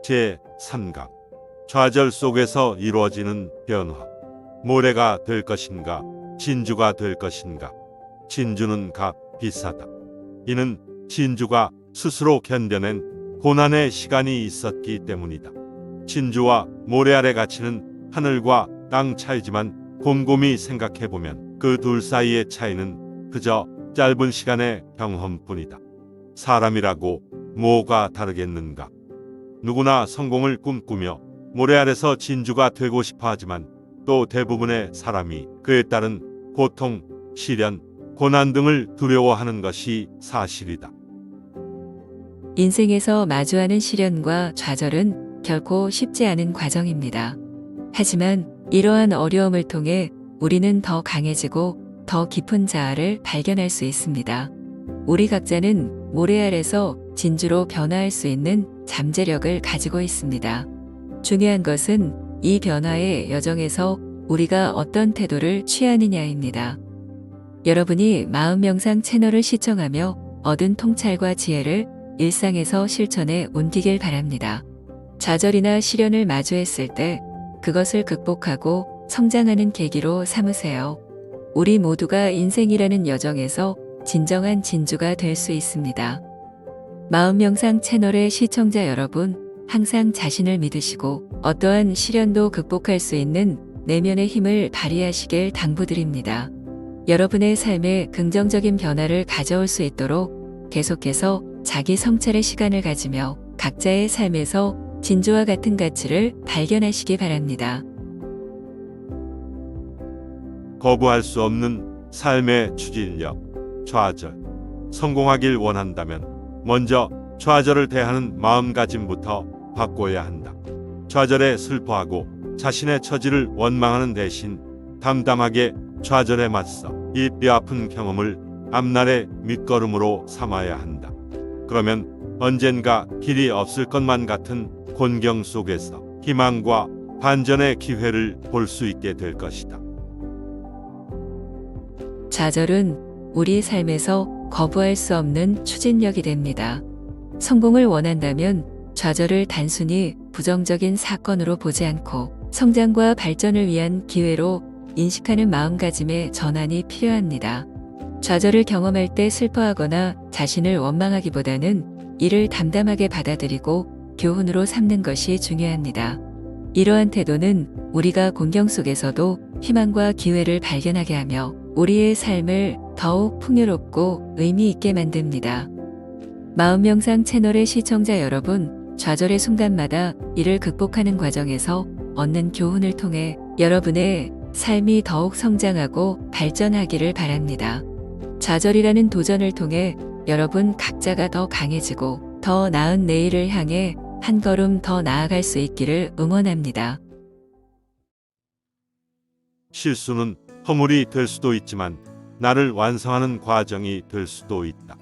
제3강 좌절 속에서 이루어지는 변화. 모래가 될 것인가 진주가 될 것인가. 진주는 비싸다. 이는 진주가 스스로 견뎌낸 고난의 시간이 있었기 때문이다. 진주와 모래 아래 가치는 하늘과 땅 차이지만 곰곰이 생각해보면 그 둘 사이의 차이는 그저 짧은 시간의 경험뿐이다. 사람이라고 뭐가 다르겠는가. 누구나 성공을 꿈꾸며 모래 아래서 진주가 되고 싶어 하지만 또 대부분의 사람이 그에 따른 고통, 시련, 고난 등을 두려워하는 것이 사실이다. 인생에서 마주하는 시련과 좌절은 결코 쉽지 않은 과정입니다. 하지만 이러한 어려움을 통해 우리는 더 강해지고 더 깊은 자아를 발견할 수 있습니다. 우리 각자는 모래 아래서 진주로 변화할 수 있는 잠재력을 가지고 있습니다. 중요한 것은 이 변화의 여정에서 우리가 어떤 태도를 취하느냐입니다. 여러분이 마음명상 채널을 시청하며 얻은 통찰과 지혜를 일상에서 실천에 옮기길 바랍니다. 좌절이나 시련을 마주했을 때 그것을 극복하고 성장하는 계기로 삼으세요. 우리 모두가 인생이라는 여정에서 진정한 진주가 될 수 있습니다. 마음명상 채널의 시청자 여러분, 항상 자신을 믿으시고 어떠한 시련도 극복할 수 있는 내면의 힘을 발휘하시길 당부드립니다. 여러분의 삶에 긍정적인 변화를 가져올 수 있도록 계속해서 자기 성찰의 시간을 가지며 각자의 삶에서 진주와 같은 가치를 발견하시기 바랍니다. 거부할 수 없는 삶의 추진력, 좌절. 성공하길 원한다면 먼저 좌절을 대하는 마음가짐부터 바꿔야 한다. 좌절에 슬퍼하고 자신의 처지를 원망하는 대신 담담하게 좌절에 맞서 이 뼈아픈 경험을 앞날의 밑거름으로 삼아야 한다. 그러면 언젠가 길이 없을 것만 같은 곤경 속에서 희망과 반전의 기회를 볼 수 있게 될 것이다. 좌절은 우리 삶에서 거부할 수 없는 추진력이 됩니다. 성공을 원한다면 좌절을 단순히 부정적인 사건으로 보지 않고 성장과 발전을 위한 기회로 인식하는 마음가짐의 전환이 필요합니다. 좌절을 경험할 때 슬퍼하거나 자신을 원망하기보다는 이를 담담하게 받아들이고 교훈으로 삼는 것이 중요합니다. 이러한 태도는 우리가 곤경 속에서도 희망과 기회를 발견하게 하며 우리의 삶을 더욱 풍요롭고 의미 있게 만듭니다. 마음명상 채널의 시청자 여러분, 좌절의 순간마다 이를 극복하는 과정에서 얻는 교훈을 통해 여러분의 삶이 더욱 성장하고 발전하기를 바랍니다. 좌절이라는 도전을 통해 여러분 각자가 더 강해지고 더 나은 내일을 향해 한 걸음 더 나아갈 수 있기를 응원합니다. 실수는 허물이 될 수도 있지만 나를 완성하는 과정이 될 수도 있다.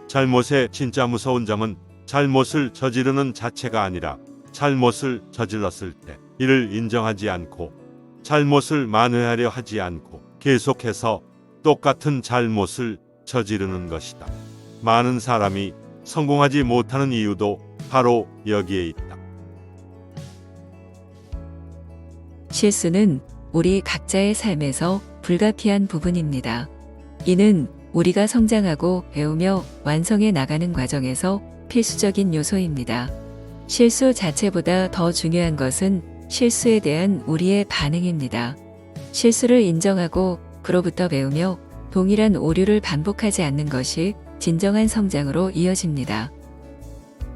잘못의 진짜 무서운 점은 잘못을 저지르는 자체가 아니라 잘못을 저질렀을 때 이를 인정하지 않고 잘못을 만회하려 하지 않고 계속해서 똑같은 잘못을 저지르는 것이다. 많은 사람이 성공하지 못하는 이유도 바로 여기에 있다. 실수는 우리 각자의 삶에서 불가피한 부분입니다. 이는 우리가 성장하고 배우며 완성해 나가는 과정에서 필수적인 요소입니다. 실수 자체보다 더 중요한 것은 실수에 대한 우리의 반응입니다. 실수를 인정하고 그로부터 배우며 동일한 오류를 반복하지 않는 것이 진정한 성장으로 이어집니다.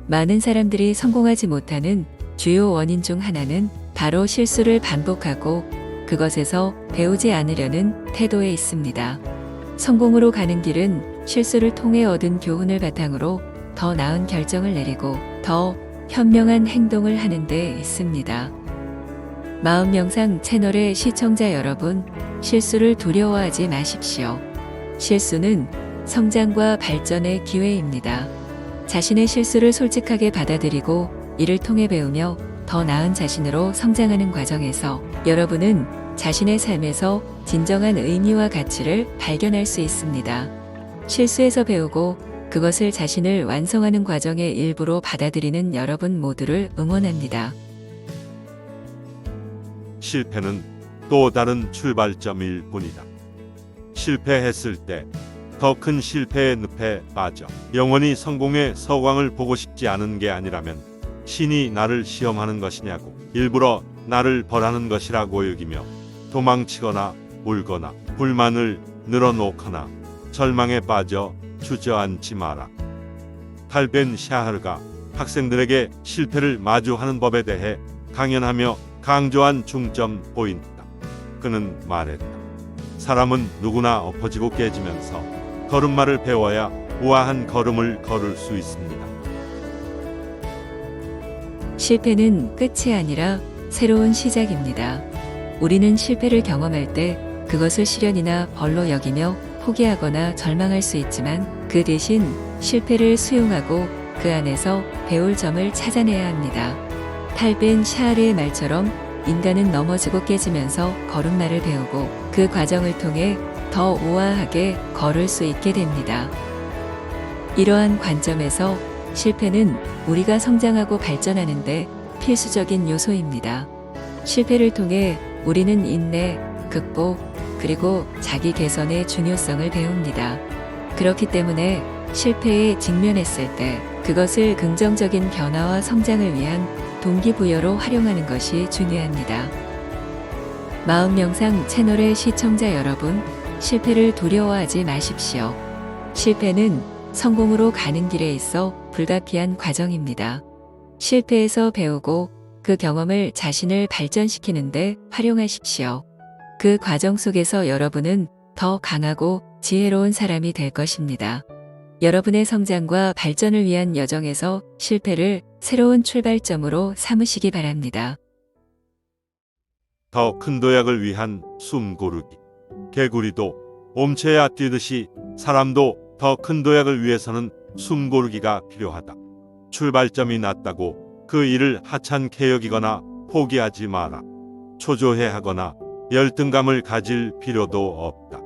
많은 사람들이 성공하지 못하는 주요 원인 중 하나는 바로 실수를 반복하고 그것에서 배우지 않으려는 태도에 있습니다. 성공으로 가는 길은 실수를 통해 얻은 교훈을 바탕으로 더 나은 결정을 내리고 더 현명한 행동을 하는 데 있습니다. 마음명상 채널의 시청자 여러분, 실수를 두려워하지 마십시오. 실수는 성장과 발전의 기회입니다. 자신의 실수를 솔직하게 받아들이고 이를 통해 배우며 더 나은 자신으로 성장하는 과정에서 여러분은 자신의 삶에서 진정한 의미와 가치를 발견할 수 있습니다. 실수에서 배우고 그것을 자신을 완성하는 과정의 일부로 받아들이는 여러분 모두를 응원합니다. 실패는 또 다른 출발점일 뿐이다. 실패했을 때 더 큰 실패의 늪에 빠져 영원히 성공의 서광을 보고 싶지 않은 게 아니라면 신이 나를 시험하는 것이냐고 일부러 나를 벌하는 것이라고 여기며 도망치거나 울거나 불만을 늘어놓거나 절망에 빠져 주저앉지 마라. 탈벤 샤하르가 학생들에게 실패를 마주하는 법에 대해 강연하며 강조한 중점 포인트다. 그는 말했다. 사람은 누구나 엎어지고 깨지면서 걸음마를 배워야 우아한 걸음을 걸을 수 있습니다. 실패는 끝이 아니라 새로운 시작입니다. 우리는 실패를 경험할 때 그것을 시련이나 벌로 여기며 포기하거나 절망할 수 있지만 그 대신 실패를 수용하고 그 안에서 배울 점을 찾아내야 합니다. 탈벤 샤르의 말처럼 인간은 넘어지고 깨지면서 걸음마를 배우고 그 과정을 통해 더 우아하게 걸을 수 있게 됩니다. 이러한 관점에서 실패는 우리가 성장하고 발전하는데 필수적인 요소입니다. 실패를 통해 우리는 인내, 극복, 그리고 자기 개선의 중요성을 배웁니다. 그렇기 때문에 실패에 직면했을 때 그것을 긍정적인 변화와 성장을 위한 동기부여로 활용하는 것이 중요합니다. 마음명상 채널의 시청자 여러분, 실패를 두려워하지 마십시오. 실패는 성공으로 가는 길에 있어 불가피한 과정입니다. 실패에서 배우고 그 경험을 자신을 발전시키는데 활용하십시오. 그 과정 속에서 여러분은 더 강하고 지혜로운 사람이 될 것입니다. 여러분의 성장과 발전을 위한 여정에서 실패를 새로운 출발점으로 삼으시기 바랍니다. 더 큰 도약을 위한 숨 고르기. 개구리도 옴체야 뛰듯이 사람도 더 큰 도약을 위해서는 숨 고르기가 필요하다. 출발점이 낮다고 그 일을 하찮게 여기거나 포기하지 마라. 초조해하거나 열등감을 가질 필요도 없다.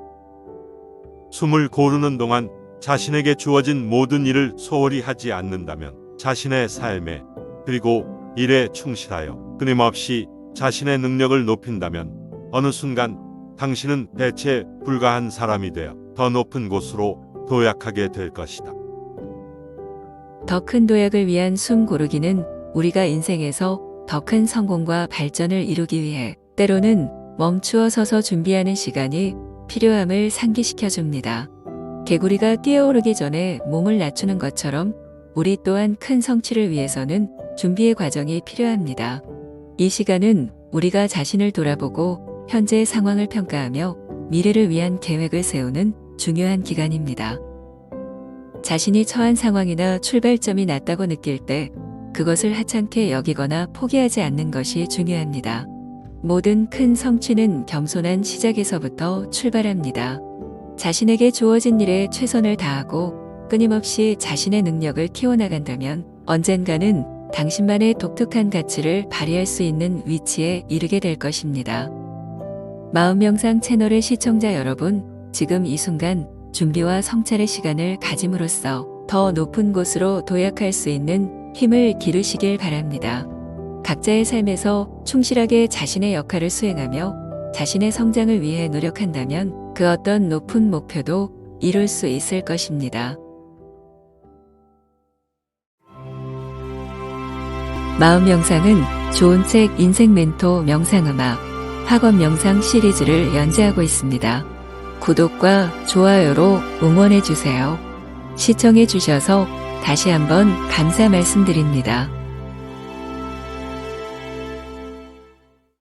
숨을 고르는 동안 자신에게 주어진 모든 일을 소홀히 하지 않는다면 자신의 삶에 그리고 일에 충실하여 끊임없이 자신의 능력을 높인다면 어느 순간 당신은 대체 불가한 사람이 되어 더 높은 곳으로 도약하게 될 것이다. 더 큰 도약을 위한 숨 고르기는 우리가 인생에서 더 큰 성공과 발전을 이루기 위해 때로는 멈추어 서서 준비하는 시간이 필요함을 상기시켜 줍니다. 개구리가 뛰어오르기 전에 몸을 낮추는 것처럼 우리 또한 큰 성취를 위해서는 준비의 과정이 필요합니다. 이 시간은 우리가 자신을 돌아보고 현재의 상황을 평가하며 미래를 위한 계획을 세우는 중요한 기간입니다. 자신이 처한 상황이나 출발점이 낮다고 느낄 때 그것을 하찮게 여기거나 포기하지 않는 것이 중요합니다. 모든 큰 성취는 겸손한 시작에서부터 출발합니다. 자신에게 주어진 일에 최선을 다하고 끊임없이 자신의 능력을 키워나간다면 언젠가는 당신만의 독특한 가치를 발휘할 수 있는 위치에 이르게 될 것입니다. 마음명상 채널의 시청자 여러분, 지금 이 순간 준비와 성찰의 시간을 가짐으로써 더 높은 곳으로 도약할 수 있는 힘을 기르시길 바랍니다. 각자의 삶에서 충실하게 자신의 역할을 수행하며 자신의 성장을 위해 노력한다면 그 어떤 높은 목표도 이룰 수 있을 것입니다. 마음명상은 좋은 책 인생 멘토 명상음악 학원 명상 시리즈를 연재하고 있습니다. 구독과 좋아요로 응원해 주세요. 시청해 주셔서 다시 한번 감사 말씀드립니다.